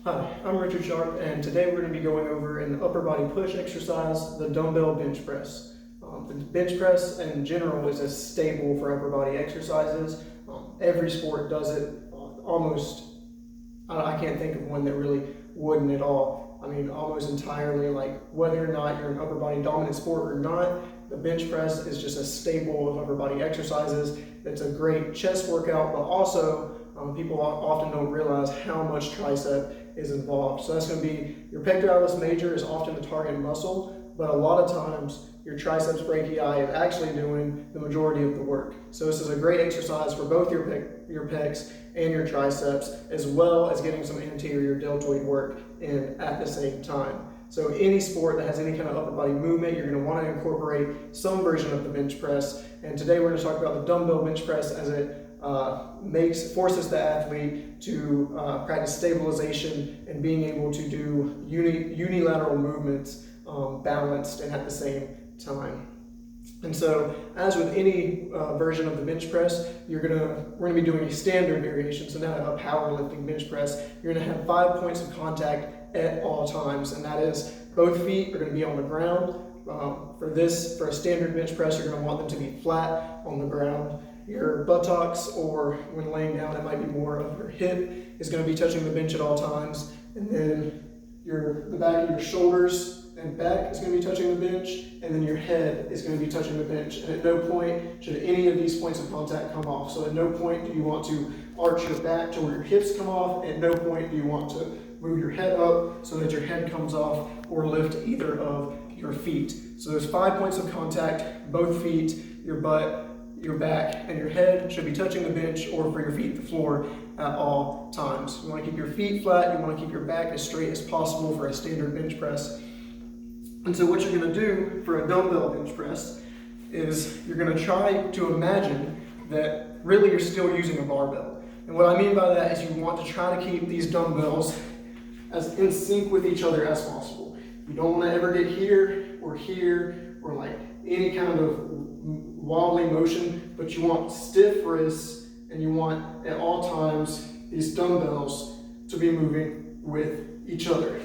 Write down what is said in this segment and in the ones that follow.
Hi, I'm Richard Sharp, and today we're going to be going over an upper body push exercise, the dumbbell bench press. The bench press in general is a staple for upper body exercises. Every sport does it almost. I can't think of one that really wouldn't at all. I mean, almost entirely, like whether or not you're an upper body dominant sport or not, the bench press is just a staple of upper body exercises. It's a great chest workout, but also people often don't realize how much tricep is involved. So that's going to be your pectoralis major is often the target muscle, but a lot of times your triceps brachii is actually doing the majority of the work. So this is a great exercise for both your pecs and your triceps, as well as getting some anterior deltoid work in at the same time. So any sport that has any kind of upper body movement, you're going to want to incorporate some version of the bench press. And today we're going to talk about the dumbbell bench press as it forces the athlete to practice stabilization and being able to do unilateral movements balanced and at the same time. And so, as with any version of the bench press, we're gonna be doing a standard variation, so not a powerlifting bench press. You're gonna have 5 points of contact at all times, and that is both feet are gonna be on the ground. For a standard bench press, you're gonna want them to be flat on the ground. Your buttocks, or when laying down, it might be more of your hip, is going to be touching the bench at all times. And then the back of your shoulders and back is going to be touching the bench. And then your head is going to be touching the bench. And at no point should any of these points of contact come off. So at no point do you want to arch your back to where your hips come off. At no point do you want to move your head up so that your head comes off, or lift either of your feet. So there's 5 points of contact. Both feet, your butt, your back, and your head should be touching the bench, or for your feet the floor at all times. You want to keep your feet flat, you want to keep your back as straight as possible for a standard bench press. And so what you're going to do for a dumbbell bench press is you're going to try to imagine that really you're still using a barbell. And what I mean by that is you want to try to keep these dumbbells as in sync with each other as possible. You don't want to ever get here or like any kind of wobbly motion, but you want stiff wrists, and you want at all times these dumbbells to be moving with each other.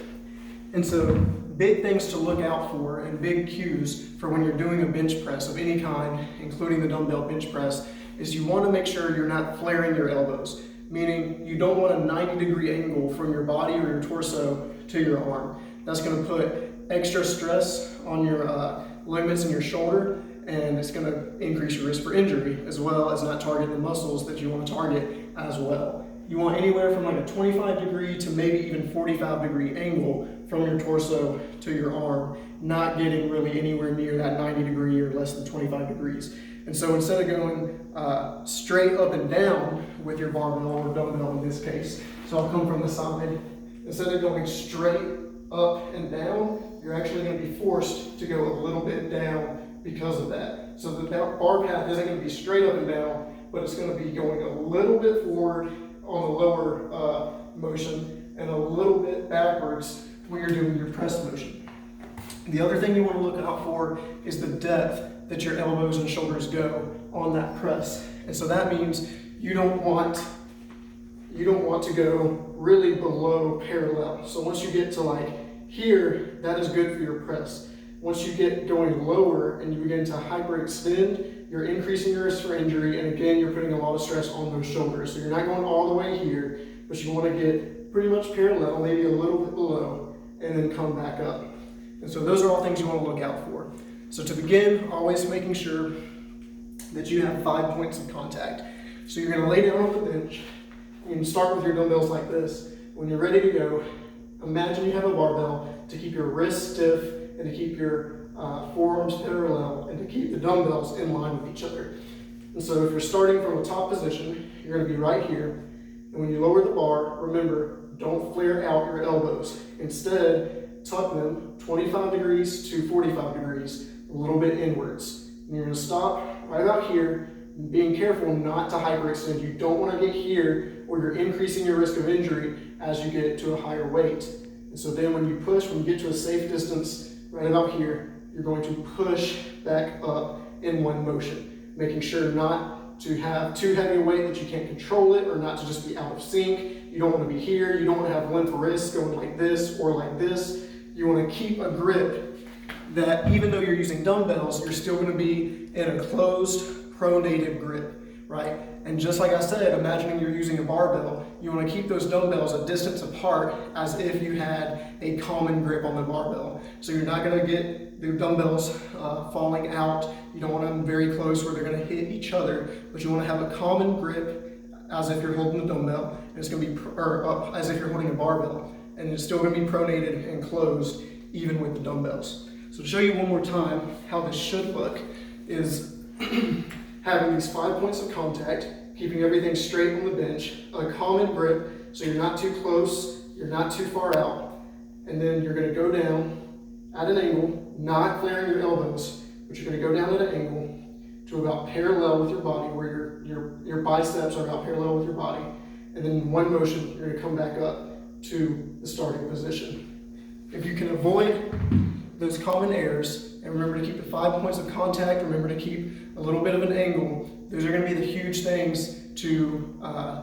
And so big things to look out for and big cues for when you're doing a bench press of any kind, including the dumbbell bench press, is you want to make sure you're not flaring your elbows, meaning you don't want a 90-degree angle from your body or your torso to your arm. That's going to put extra stress on your ligaments in your shoulder, and it's going to increase your risk for injury, as well as not target the muscles that you want to target as well. You want anywhere from like a 25-degree to maybe even 45-degree angle from your torso to your arm, not getting really anywhere near that 90-degree or less than 25 degrees. And so instead of going straight up and down with your barbell or dumbbell in this case, so I'll come from the side, instead of going straight up and down, you're actually going to be forced to go a little bit down because of that. So the bar path isn't going to be straight up and down, but it's going to be going a little bit forward on the lower motion and a little bit backwards when you're doing your press motion. The other thing you want to look out for is the depth that your elbows and shoulders go on that press. And so that means you don't want to go really below parallel. So once you get to like here, that is good for your press. Once you get going lower and you begin to hyperextend, you're increasing your risk for injury, and again, you're putting a lot of stress on those shoulders. So you're not going all the way here, but you want to get pretty much parallel, maybe a little bit below, and then come back up. And so those are all things you want to look out for. So to begin, always making sure that you have 5 points of contact. So you're going to lay down on the bench. You can start with your dumbbells like this. When you're ready to go, imagine you have a barbell to keep your wrists stiff and to keep your forearms parallel and to keep the dumbbells in line with each other. And so if you're starting from a top position, you're going to be right here. And when you lower the bar, remember, don't flare out your elbows. Instead, tuck them 25 degrees to 45 degrees, a little bit inwards. And you're going to stop right about here, being careful not to hyperextend. You don't want to get here where you're increasing your risk of injury as you get to a higher weight. And so then when you push, when you get to a safe distance right about here, you're going to push back up in one motion, making sure not to have too heavy a weight that you can't control it, or not to just be out of sync. You don't want to be here. You don't want to have limp wrists going like this or like this. You want to keep a grip that even though you're using dumbbells, you're still going to be in a closed pronated grip, right? And just like I said, imagining you're using a barbell, you want to keep those dumbbells a distance apart as if you had a common grip on the barbell. So you're not going to get the dumbbells falling out. You don't want them very close where they're going to hit each other, but you want to have a common grip as if you're holding the dumbbell, and it's going to be, as if you're holding a barbell, and it's still going to be pronated and closed even with the dumbbells. So to show you one more time how this should look is having these 5 points of contact, keeping everything straight on the bench, a common grip, so you're not too close, you're not too far out, and then you're going to go down at an angle, not flaring your elbows, but you're going to go down at an angle to about parallel with your body, where your biceps are about parallel with your body, and then in one motion, you're going to come back up to the starting position. If you can avoid those common errors, and remember to keep the 5 points of contact, remember to keep a little bit of an angle, those are going to be the huge things to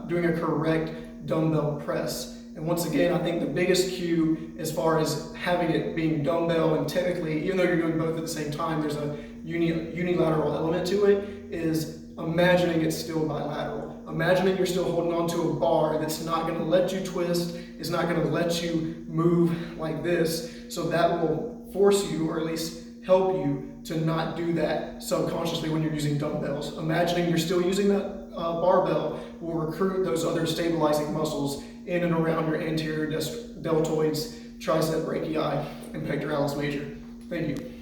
doing a correct dumbbell press. And once again, I think the biggest cue as far as having it being dumbbell and technically, even though you're doing both at the same time, there's a unilateral element to it, is imagining it's still bilateral. Imagining you're still holding onto a bar that's not going to let you twist, is not going to let you move like this, so that will force you, or at least help you, to not do that subconsciously when you're using dumbbells. Imagining you're still using that barbell will recruit those other stabilizing muscles in and around your anterior deltoids, tricep brachii, and pectoralis major. Thank you.